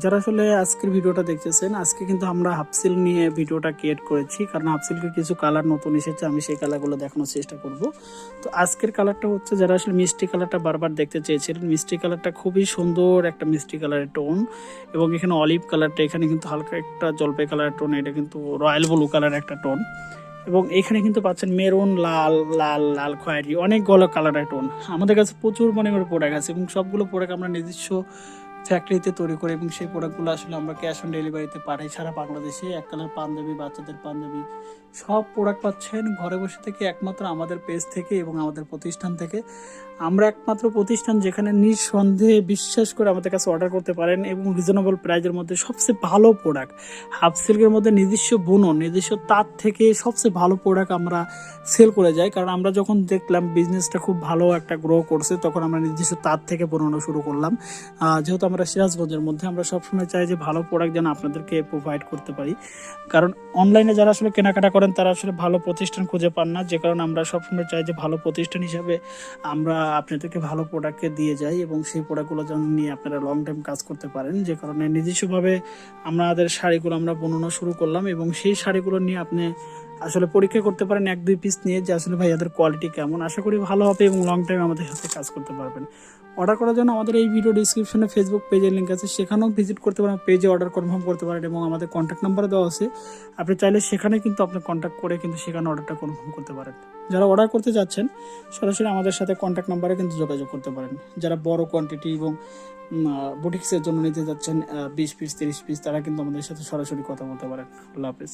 যারা আসলে আজকের ভিডিওটা দেখতেছেন, আজকে কিন্তু আমরা হাফসিল নিয়ে ভিডিওটা ক্রিয়েট করেছি, কারণ হাফসিলকে কিছু কালার নতুন এসেছে, আমি সেই কালারগুলো দেখানোর চেষ্টা করব। তো আজকের কালারটা হচ্ছে, যারা আসলে মিষ্টি কালারটা বারবার দেখতে চেয়েছিলেন, মিষ্টি কালারটা খুবই সুন্দর একটা মিষ্টি কালারের টোন, এবং এখানে অলিভ কালারটা, এখানে কিন্তু হালকা একটা জলপাই কালারের টোন, এটা কিন্তু রয়্যাল ব্লু কালারের একটা টোন, এবং এখানে কিন্তু পাচ্ছেন মেরুন, লাল লাল লাল খয়েরি, অনেকগুলো কালারের টোন। আমাদের কাছে প্রচুর মনে করে প্রোডাক্ট আছে, এবং সবগুলো প্রোডাক্ট আমরা নিজস্ব ফ্যাক্টরিতে তৈরি করে, এবং সেই প্রোডাক্টগুলো আসলে আমরা ক্যাশ অন ডেলিভারিতে পাঠাই সারা বাংলাদেশে। এক কালার পাঞ্জাবি, বাচ্চাদের পাঞ্জাবি, সব প্রোডাক্ট পাচ্ছেন ঘরে বসে থেকে, একমাত্র আমাদের পেজ থেকে এবং আমাদের প্রতিষ্ঠান থেকে। আমরা একমাত্র প্রতিষ্ঠান যেখানে নিঃসন্দেহে বিশ্বাস করে আমাদের কাছে অর্ডার করতে পারেন, এবং রিজনেবল প্রাইজের মধ্যে সবচেয়ে ভালো প্রোডাক্ট। হাফ সিল্কের মধ্যে নিজস্ব বুনন, নিজস্ব তাঁত থেকে সবচেয়ে ভালো প্রোডাক্ট আমরা সেল করে যাই। কারণ আমরা যখন দেখলাম বিজনেসটা খুব ভালো একটা গ্রো করছে, তখন আমরা নিজস্ব তাঁত থেকে বানানো শুরু করলাম। যেহেতু আমরা সিরাজগঞ্জের মধ্যে, আমরা সবসময় চাই যে ভালো প্রোডাক্ট যেন আপনাদেরকে প্রোভাইড করতে পারি। কারণ অনলাইনে যারা আসলে কেনাকাটা করেন, তারা আসলে ভালো প্রতিষ্ঠান খুঁজে পান না, যে কারণে আমরা সবসময় চাই যে ভালো প্রতিষ্ঠান হিসাবে আমরা আপনাদেরকে ভালো প্রোডাক্টকে দিয়ে যাই, এবং সেই প্রোডাক্টগুলো যেন নিয়ে আপনারা লং টাইম কাজ করতে পারেন। যে কারণে নিজস্বভাবে আমাদের শাড়িগুলো আমরা বানানো শুরু করলাম, এবং সেই শাড়িগুলো নিয়ে আপনি আসলে পরীক্ষা করতে পারেন 1-2 পিস নিয়ে, যে আসলে ভাই এদের কোয়ালিটি কেমন। আশা করি ভালো হবে, এবং লং টাইম আমাদের সাথে কাজ করতে পারবেন। অর্ডার করার জন্য আমাদের এই ভিডিও ডিসক্রিপশনে ফেসবুক পেজের লিঙ্ক আছে, সেখানেও ভিজিট করতে পারেন, পেজে অর্ডার কনফার্ম করতে পারেন, এবং আমাদের কন্ট্যাক্ট নাম্বার দেওয়া আছে। আপনি চাইলে সেখানে কিন্তু আপনি কন্ট্যাক্ট করে কিন্তু সেখানে অর্ডারটা কনফার্ম করতে পারেন। যারা অর্ডার করতে যাচ্ছেন, সরাসরি আমাদের সাথে কন্ট্যাক্ট নাম্বারে কিন্তু যোগাযোগ করতে পারেন। যারা বড় কোয়ান্টিটি এবং বুটিক্সের জন্য নিতে যাচ্ছেন 20 পিস 30 পিস, তারা কিন্তু আমাদের সাথে সরাসরি কথা বলতে পারেন। আল্লাহ হাফেজ।